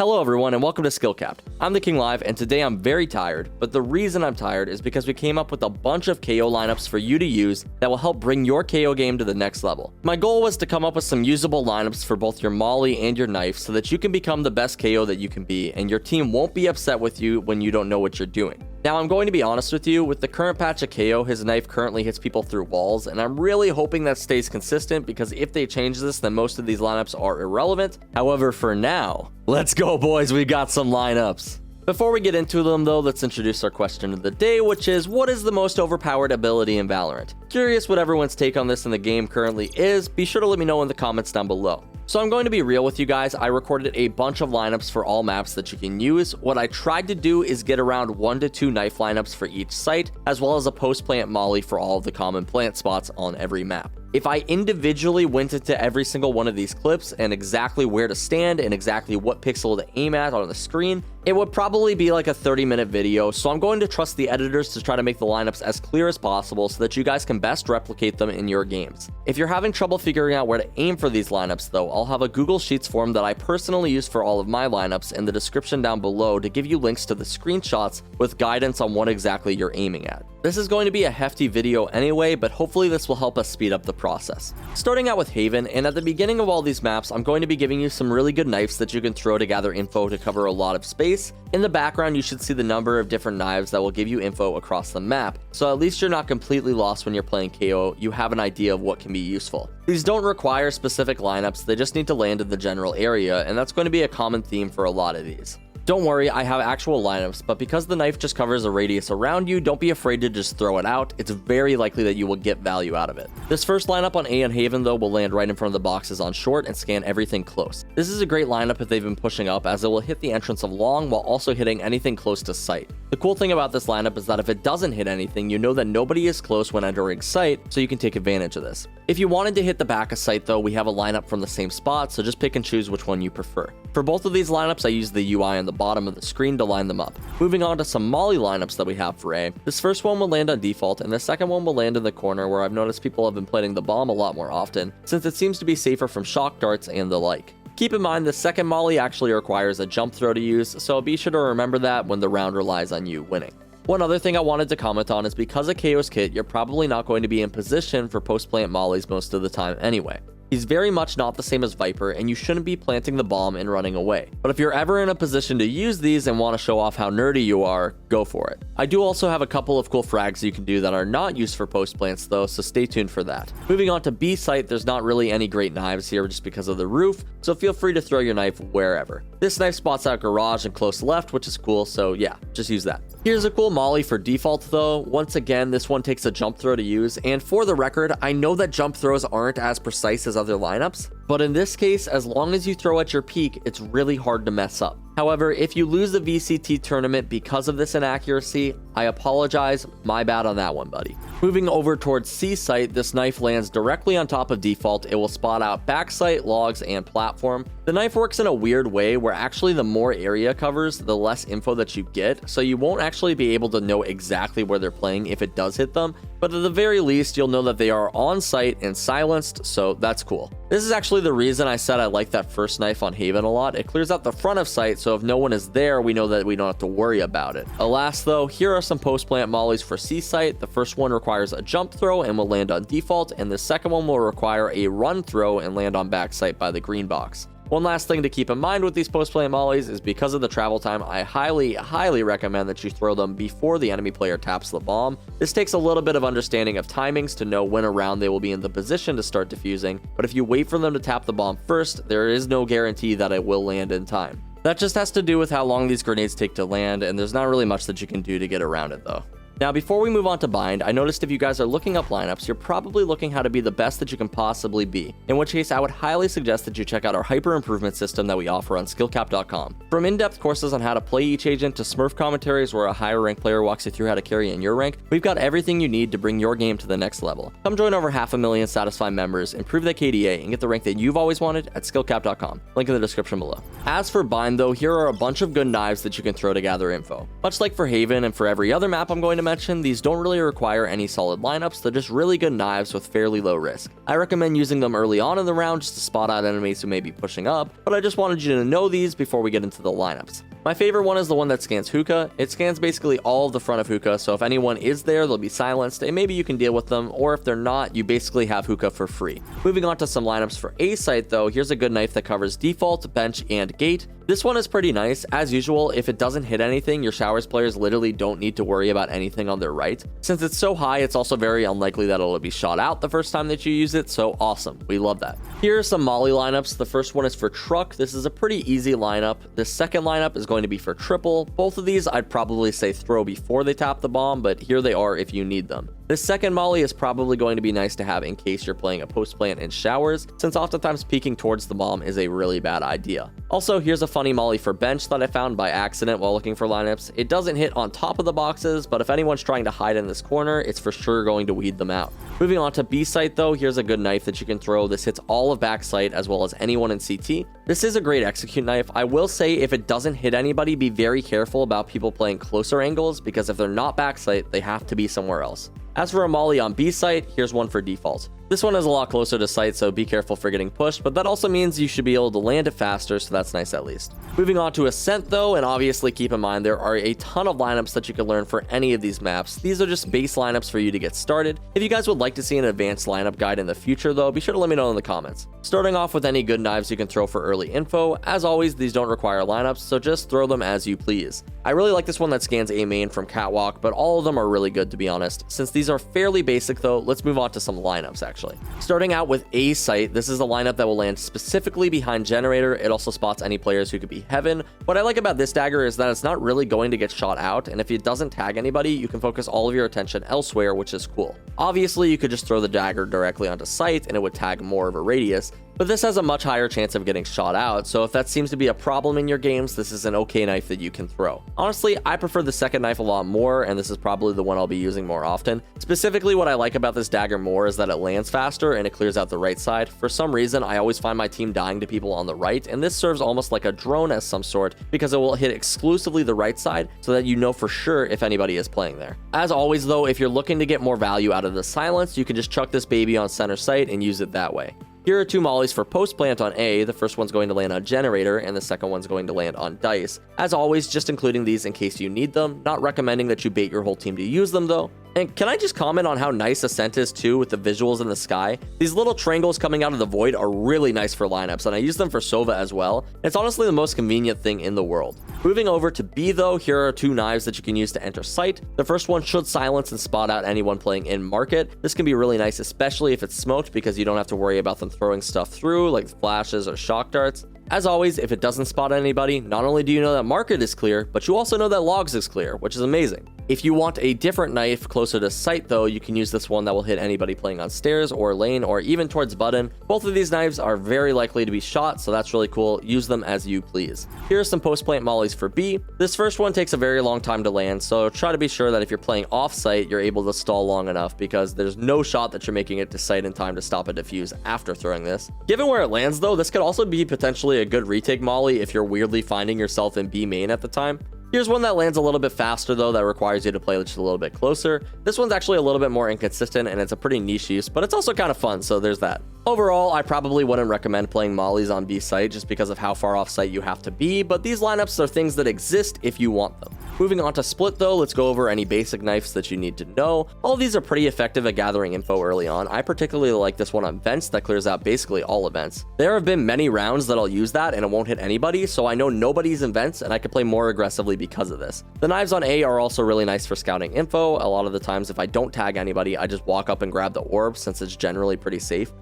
Hello everyone and welcome to Skillcapped. I'm the King Live and today I'm very tired, but the reason I'm tired is because we came up with a bunch of KO lineups for you to use that will help bring your KO game to the next level. My goal was to come up with some usable lineups for both your Molly and your knife so that you can become the best KO that you can be and your team won't be upset with you when you don't know what you're doing. Now I'm going to be honest with you, with the current patch of KO, his knife currently hits people through walls, and I'm really hoping that stays consistent because if they change this, then most of these lineups are irrelevant. However, for now, let's go boys, we got some lineups. Before we get into them though, let's introduce our question of the day, which is, what is the most overpowered ability in Valorant? Curious what everyone's take on this in the game currently is, be sure to let me know in the comments down below. So I'm going to be real with you guys, I recorded a bunch of lineups for all maps that you can use. What I tried to do is get around 1 to 2 knife lineups for each site, as well as a post-plant molly for all of the common plant spots on every map. If I individually went into every single one of these clips and exactly where to stand and exactly what pixel to aim at on the screen, it would probably be like a 30-minute video, so I'm going to trust the editors to try to make the lineups as clear as possible so that you guys can best replicate them in your games. If you're having trouble figuring out where to aim for these lineups though, I'll have a Google Sheets form that I personally use for all of my lineups in the description down below to give you links to the screenshots with guidance on what exactly you're aiming at. This is going to be a hefty video anyway, but hopefully this will help us speed up the process. Starting out with Haven, and at the beginning of all these maps, I'm going to be giving you some really good knives that you can throw to gather info to cover a lot of space. In the background, you should see the number of different knives that will give you info across the map, so at least you're not completely lost when you're playing KO, you have an idea of what can be useful. These don't require specific lineups, they just need to land in the general area, and that's going to be a common theme for a lot of these. Don't worry, I have actual lineups, but because the knife just covers a radius around you, don't be afraid to just throw it out. It's very likely that you will get value out of it. This first lineup on A and Haven though will land right in front of the boxes on short and scan everything close. This is a great lineup if they've been pushing up, as it will hit the entrance of long while also hitting anything close to sight. The cool thing about this lineup is that if it doesn't hit anything, you know that nobody is close when entering sight, so you can take advantage of this. If you wanted to hit the back of sight though, we have a lineup from the same spot, so just pick and choose which one you prefer. For both of these lineups, I use the UI on the bottom of the screen to line them up. Moving on to some molly lineups that we have for A. This first one will land on default, and the second one will land in the corner where I've noticed people have been planting the bomb a lot more often, since it seems to be safer from shock darts and the like. Keep in mind the second molly actually requires a jump throw to use, so be sure to remember that when the round relies on you winning. One other thing I wanted to comment on is because of KO's kit, you're probably not going to be in position for post-plant mollies most of the time anyway. He's very much not the same as Viper, and you shouldn't be planting the bomb and running away. But if you're ever in a position to use these and want to show off how nerdy you are, go for it. I do also have a couple of cool frags you can do that are not used for post plants though, so stay tuned for that. Moving on to B site, there's not really any great knives here just because of the roof, so feel free to throw your knife wherever. This knife spots out garage and close left, which is cool, so yeah, just use that. Here's a cool molly for default though. Once again, this one takes a jump throw to use, and for the record, I know that jump throws aren't as precise as other lineups, but in this case, as long as you throw at your peak, it's really hard to mess up. However, if you lose the VCT tournament because of this inaccuracy, I apologize, my bad on that one, buddy. Moving over towards C site, this knife lands directly on top of default. It will spot out backsite, logs, and platform. The knife works in a weird way where actually the more area covers, the less info that you get, so you won't actually be able to know exactly where they're playing if it does hit them, but at the very least, you'll know that they are on site and silenced, so that's cool. This is actually the reason I said I like that first knife on Haven a lot. It clears out the front of sight, so if no one is there, we know that we don't have to worry about it. Alas though, here are some post-plant mollies for C site. The first one requires a jump throw and will land on default, and the second one will require a run throw and land on backsite by the green box. One last thing to keep in mind with these post-plant mollies is because of the travel time, I highly recommend that you throw them before the enemy player taps the bomb. This takes a little bit of understanding of timings to know when around they will be in the position to start defusing, but if you wait for them to tap the bomb first, there is no guarantee that it will land in time. That just has to do with how long these grenades take to land, and there's not really much that you can do to get around it though. Now, before we move on to bind, I noticed if you guys are looking up lineups, you're probably looking how to be the best that you can possibly be, in which case I would highly suggest that you check out our hyper improvement system that we offer on skillcapped.com. From in-depth courses on how to play each agent to smurf commentaries where a higher rank player walks you through how to carry in your rank, we've got everything you need to bring your game to the next level. Come join over 500,000 satisfied members, improve that KDA, and get the rank that you've always wanted at skillcapped.com. Link in the description below. As for bind though, here are a bunch of good knives that you can throw to gather info. Much like for Haven and for every other map I'm going to mention, these don't really require any solid lineups, they're just really good knives with fairly low risk. I recommend using them early on in the round just to spot out enemies who may be pushing up, but I just wanted you to know these before we get into the lineups. My favorite one is the one that scans hookah. It scans basically all of the front of hookah, so if anyone is there, they'll be silenced, and maybe you can deal with them, or if they're not, you basically have hookah for free. Moving on to some lineups for A site though, here's a good knife that covers default, bench, and gate. This one is pretty nice. As usual, if it doesn't hit anything, your showers players literally don't need to worry about anything on their right. Since it's so high, it's also very unlikely that it'll be shot out the first time that you use it, so awesome. We love that. Here are some molly lineups. The first one is for truck. This is a pretty easy lineup. The second lineup is going to be for triple. Both of these I'd probably say throw before they tap the bomb, but here they are if you need them. This second molly is probably going to be nice to have in case you're playing a post plant in showers, since oftentimes peeking towards the bomb is a really bad idea. Also, here's a funny molly for bench that I found by accident while looking for lineups. It doesn't hit on top of the boxes, but if anyone's trying to hide in this corner, it's for sure going to weed them out. Moving on to B site though, here's a good knife that you can throw. This hits all of back sight as well as anyone in CT. This is a great execute knife. I will say if it doesn't hit anybody, be very careful about people playing closer angles, because if they're not back sight, they have to be somewhere else. As for a molly on B site, here's one for default. This one is a lot closer to sight, so be careful for getting pushed, but that also means you should be able to land it faster, so that's nice at least. Moving on to Ascent though, and obviously keep in mind there are a ton of lineups that you can learn for any of these maps. These are just base lineups for you to get started. If you guys would like to see an advanced lineup guide in the future though, be sure to let me know in the comments. Starting off with any good knives you can throw for early info. As always, these don't require lineups, so just throw them as you please. I really like this one that scans A main from Catwalk, but all of them are really good to be honest. Since these are fairly basic though, let's move on to some lineups actually. Starting out with A site, this is a lineup that will land specifically behind generator. It also spots any players who could be heaven. What I like about this dagger is that it's not really going to get shot out, and if it doesn't tag anybody, you can focus all of your attention elsewhere, which is cool. Obviously, you could just throw the dagger directly onto sight and it would tag more of a radius, but this has a much higher chance of getting shot out, so if that seems to be a problem in your games, this is an okay knife that you can throw. Honestly, I prefer the second knife a lot more, and this is probably the one I'll be using more often. Specifically, what I like about this dagger more is that it lands faster and it clears out the right side. For some reason, I always find my team dying to people on the right, and this serves almost like a drone as some sort, because it will hit exclusively the right side, so that you know for sure if anybody is playing there. As always though, if you're looking to get more value out of the silence, you can just chuck this baby on center sight and use it that way. Here are two mollies for post plant on A. The first one's going to land on generator and the second one's going to land on dice. As always, just including these in case you need them, not recommending that you bait your whole team to use them though. And can I just comment on how nice Ascent is too with the visuals in the sky? These little triangles coming out of the void are really nice for lineups, and I use them for Sova as well. It's honestly the most convenient thing in the world. Moving over to B though, here are two knives that you can use to enter sight. The first one should silence and spot out anyone playing in market. This can be really nice, especially if it's smoked, because you don't have to worry about them throwing stuff through like flashes or shock darts. As always, if it doesn't spot anybody, not only do you know that market is clear, but you also know that logs is clear, which is amazing. If you want a different knife closer to sight though, you can use this one that will hit anybody playing on stairs or lane or even towards button. Both of these knives are very likely to be shot, so that's really cool. Use them as you please. Here are some post plant mollies for B. This first one takes a very long time to land, so try to be sure that if you're playing off site, you're able to stall long enough, because there's no shot that you're making it to sight in time to stop a defuse after throwing this. Given where it lands though, this could also be potentially a good retake molly if you're weirdly finding yourself in B main at the time. Here's one that lands a little bit faster though, that requires you to play just a little bit closer. This one's actually a little bit more inconsistent and it's a pretty niche use, but it's also kind of fun, so there's that. Overall, I probably wouldn't recommend playing mollies on B site just because of how far off site you have to be, but these lineups are things that exist if you want them. Moving on to split though, let's go over any basic knives that you need to know. All of these are pretty effective at gathering info early on. I particularly like this one on vents that clears out basically all events. There have been many rounds that I'll use that and it won't hit anybody, so I know nobody's in vents and I can play more aggressively because of this. The knives on A are also really nice for scouting info. A lot of the times if I don't tag anybody, I just walk up and grab the orb since it's generally pretty safe.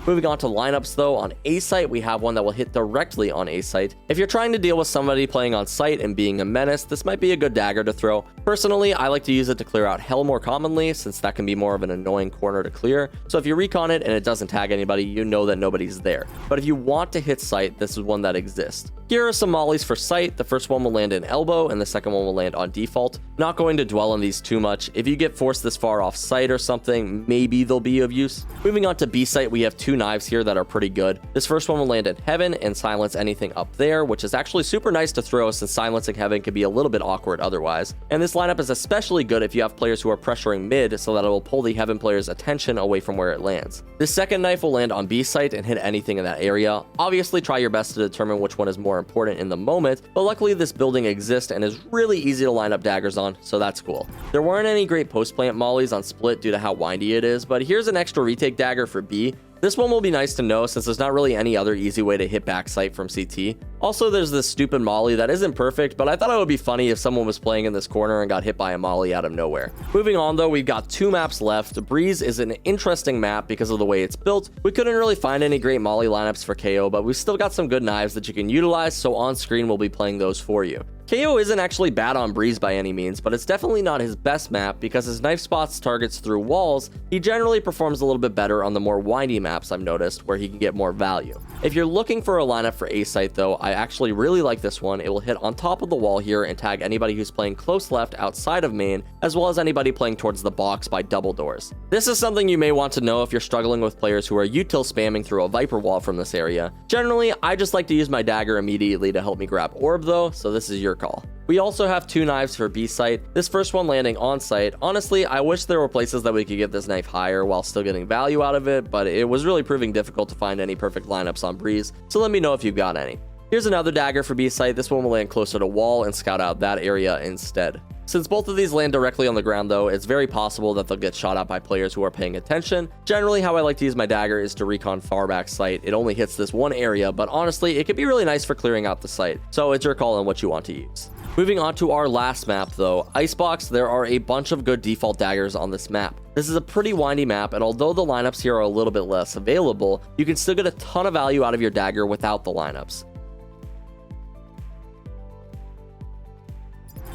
Moving on to lineups though, on A site we have one that will hit directly on A site. If you're trying to deal with somebody playing on site and being a menace, this might be a good dagger to throw. Personally, I like to use it to clear out hell more commonly, since that can be more of an annoying corner to clear. So if you recon it and it doesn't tag anybody, you know that nobody's there. But if you want to hit sight, this is one that exists. Here are some mollies for sight. The first one will land in elbow and the second one will land on default. Not going to dwell on these too much. If you get forced this far off site or something, maybe they'll be of use. Moving on to B site, we have two two knives here that are pretty good. This first one will land in Heaven and silence anything up there, which is actually super nice to throw since silencing Heaven can be a little bit awkward otherwise. And this lineup is especially good if you have players who are pressuring mid so that it will pull the Heaven player's attention away from where it lands. This second knife will land on B site and hit anything in that area. Obviously try your best to determine which one is more important in the moment, but luckily this building exists and is really easy to line up daggers on, so that's cool. There weren't any great post plant mollies on split due to how windy it is, but here's an extra retake dagger for B. This one will be nice to know since there's not really any other easy way to hit backside from CT. Also, there's this stupid molly that isn't perfect, but I thought it would be funny if someone was playing in this corner and got hit by a molly out of nowhere. Moving on though, we've got two maps left. Breeze is an interesting map because of the way it's built. We couldn't really find any great molly lineups for KO, but we've still got some good knives that you can utilize, so on screen we'll be playing those for you. KO isn't actually bad on Breeze by any means, but it's definitely not his best map because his knife spots targets through walls. He generally performs a little bit better on the more windy maps I've noticed where he can get more value. If you're looking for a lineup for A site though, I actually really like this one. It will hit on top of the wall here and tag anybody who's playing close left outside of main, as well as anybody playing towards the box by double doors. This is something you may want to know if you're struggling with players who are util spamming through a Viper wall from this area. Generally, I just like to use my dagger immediately to help me grab orb though, so this is your call. We also have two knives for B site. This first one landing on site. Honestly, I wish there were places that we could get this knife higher while still getting value out of it, but it was really proving difficult to find any perfect lineups on Breeze, so let me know if you've got any. Here's another dagger for B site. This one will land closer to wall and scout out that area instead. Since both of these land directly on the ground though, it's very possible that they'll get shot at by players who are paying attention. Generally, how I like to use my dagger is to recon far back site. It only hits this one area, but honestly, it could be really nice for clearing out the site, so it's your call on what you want to use. Moving on to our last map though, Icebox, there are a bunch of good default daggers on this map. This is a pretty windy map, and although the lineups here are a little bit less available, you can still get a ton of value out of your dagger without the lineups.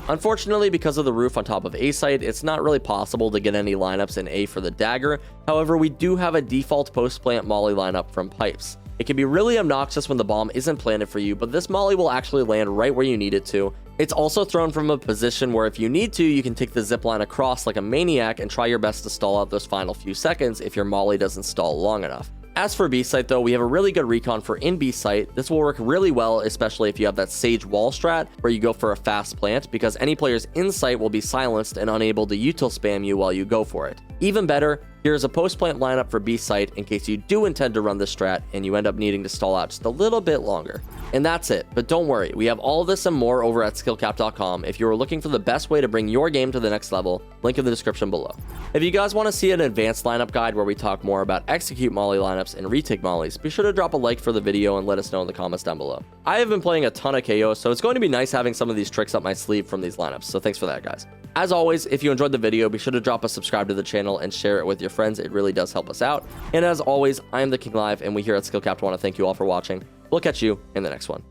Unfortunately, because of the roof on top of A site, it's not really possible to get any lineups in A for the dagger. However, we do have a default post plant molly lineup from Pipes. It can be really obnoxious when the bomb isn't planted for you, but this molly will actually land right where you need it to. It's also thrown from a position where if you need to, you can take the zipline across like a maniac and try your best to stall out those final few seconds if your molly doesn't stall long enough. As for B site though, we have a really good recon for in B site. This will work really well, especially if you have that Sage wall strat where you go for a fast plant, because any players in sight will be silenced and unable to util spam you while you go for it. Even better, here's a post plant lineup for B site in case you do intend to run this strat and you end up needing to stall out just a little bit longer. And that's it, but don't worry, we have all of this and more over at skillcapped.com if you are looking for the best way to bring your game to the next level, link in the description below. If you guys want to see an advanced lineup guide where we talk more about execute molly lineups and retake mollies, be sure to drop a like for the video and let us know in the comments down below. I have been playing a ton of KO, so it's going to be nice having some of these tricks up my sleeve from these lineups, so thanks for that guys. As always, if you enjoyed the video, be sure to drop a subscribe to the channel and share it with your friends, it really does help us out. And as always, I am the King Live, and we here at Skillcapped want to thank you all for watching. We'll catch you in the next one.